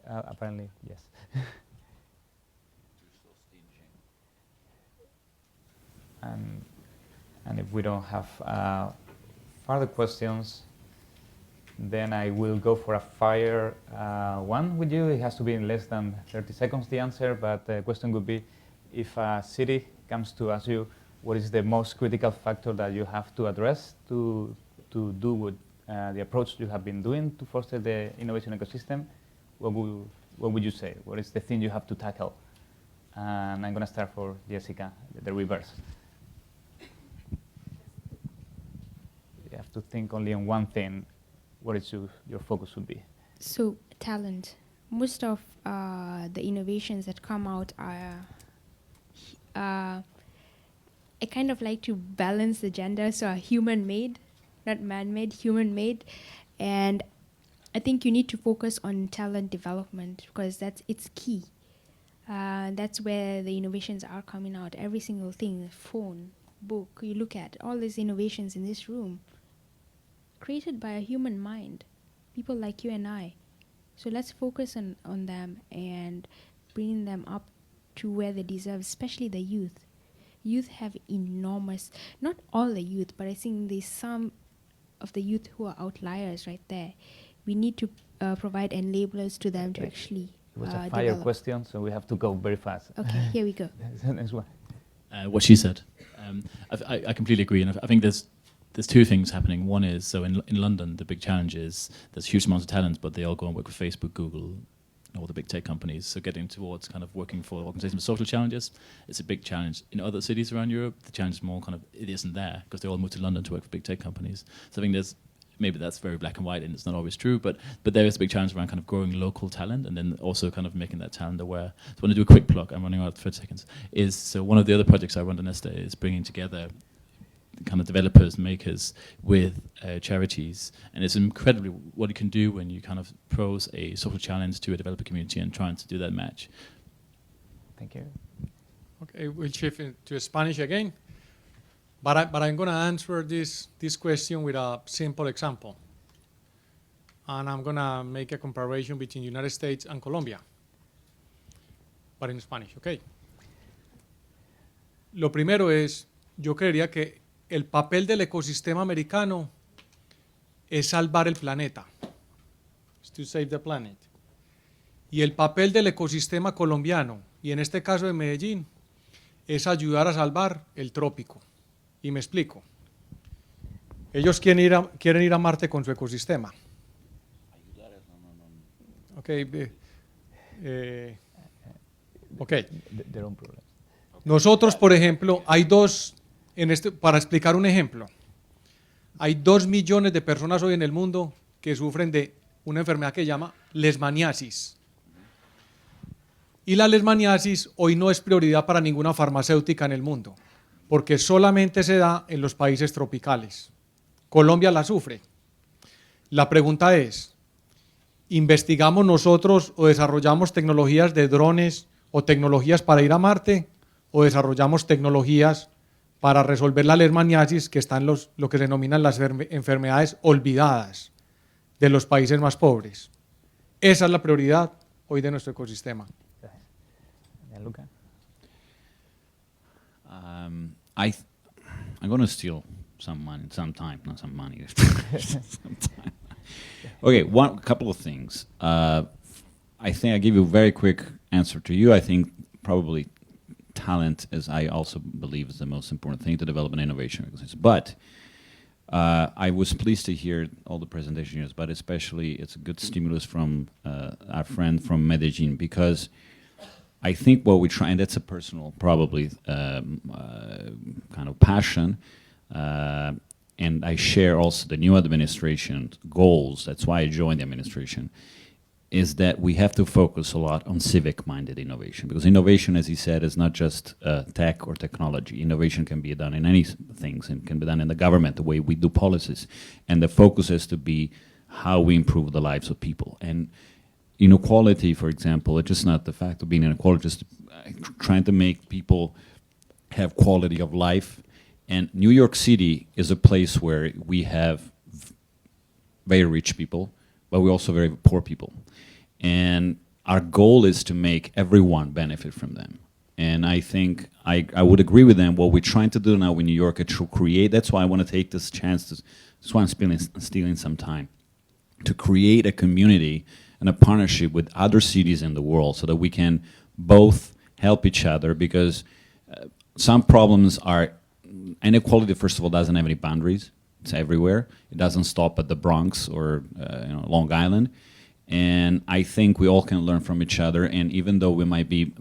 apparently, yes. And if we don't have further questions, then I will go for a fire one with you. It has to be in less than 30 seconds, the answer, but the question would be, if a city comes to ask you, what is the most critical factor that you have to address to do with the approach you have been doing to foster the innovation ecosystem, what would you say? What is the thing you have to tackle? And I'm going to start for Jessica, the reverse. You have to think only on one thing. What is your focus would be? So, talent. Most of the innovations that come out are I kind of like to balance the gender, so human-made, not man-made, human-made, and I think you need to focus on talent development because it's key. That's where the innovations are coming out. Every single thing, phone, book, you look at all these innovations in this room, created by a human mind, people like you and I. So let's focus on them and bring them up to where they deserve, especially the youth. Youth have enormous, not all the youth, but I think there's some of the youth who are outliers right there. We need to provide enablers to them to actually It was a fire develop. question, so we have to go very fast. Okay, here we go. Next one. What she said. I completely agree, and I think there's two things happening. One is, so in London, the big challenge is there's huge amounts of talent, but they all go and work with Facebook, Google, all the big tech companies. So getting towards kind of working for organizations with social challenges, it's a big challenge. In other cities around Europe, the challenge is more kind of, it isn't there, because they all move to London to work for big tech companies. So I think maybe that's very black and white and it's not always true, but there is a big challenge around kind of growing local talent and then also kind of making that talent aware. So I want to do a quick plug, I'm running out of 30 seconds, so one of the other projects I run at Nesta is bringing together kind of developers, makers with charities, and it's incredibly what you can do when you kind of pose a social challenge to a developer community and trying to do that match. Thank you. Okay, we'll shift to Spanish again. But I'm going to answer this question with a simple example. And I'm going to make a comparison between United States and Colombia. But in Spanish, okay. Lo primero es, yo creería que el papel del ecosistema americano es salvar el planeta. It's to save the planet. Y el papel del ecosistema colombiano, y en este caso de Medellín, es ayudar a salvar el trópico. Y me explico. Ellos quieren ir a Marte con su ecosistema. Okay. Okay. Their own problem. Nosotros, por ejemplo, hay para explicar un ejemplo, hay 2 millones de personas hoy en el mundo que sufren de una enfermedad que se llama leishmaniasis. Y la leishmaniasis hoy no es prioridad para ninguna farmacéutica en el mundo, porque solamente se da en los países tropicales. Colombia la sufre. La pregunta es, ¿investigamos nosotros o desarrollamos tecnologías de drones o tecnologías para ir a Marte o desarrollamos tecnologías para resolver la leishmaniasis que están lo que se denominan las enfermedades olvidadas de los países más pobres? Esa es la prioridad hoy de nuestro ecosistema. Luca? I'm going to steal some money, some time, not some money. Some time. Okay, couple of things. I think I give you a very quick answer to you. I think probably talent, as I also believe, is the most important thing to develop an innovation. But I was pleased to hear all the presentations, but especially it's a good stimulus from our friend from Medellin, because I think what we try, and that's a personal, probably, kind of passion, and I share also the new administration goals, that's why I joined the administration, is that we have to focus a lot on civic-minded innovation, because innovation, as he said, is not just tech or technology. Innovation can be done in any things, and can be done in the government, the way we do policies, and the focus has to be how we improve the lives of people. And inequality, for example, it's just not the fact of being inequality, just trying to make people have quality of life. And New York City is a place where we have very rich people, but we also very poor people. And our goal is to make everyone benefit from them. And I think I would agree with them. What we're trying to do now in New York is to create, that's why I want to take this chance, that's why I'm stealing some time, to create a community and a partnership with other cities in the world so that we can both help each other, because some problems are, inequality, first of all, doesn't have any boundaries. It's everywhere. It doesn't stop at the Bronx or Long Island. And I think we all can learn from each other. And even though we might be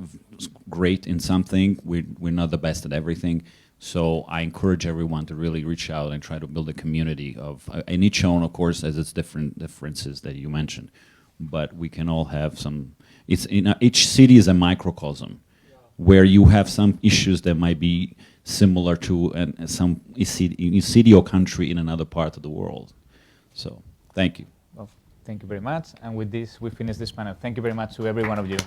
great in something, we're not the best at everything. So I encourage everyone to really reach out and try to build a community of, in each own, of course, as its different differences that you mentioned. But we can all have some, each city is a microcosm where you have some issues that might be similar to some Isidio country in another part of the world. So, thank you. Well, thank you very much. And with this, we finish this panel. Thank you very much to every one of you.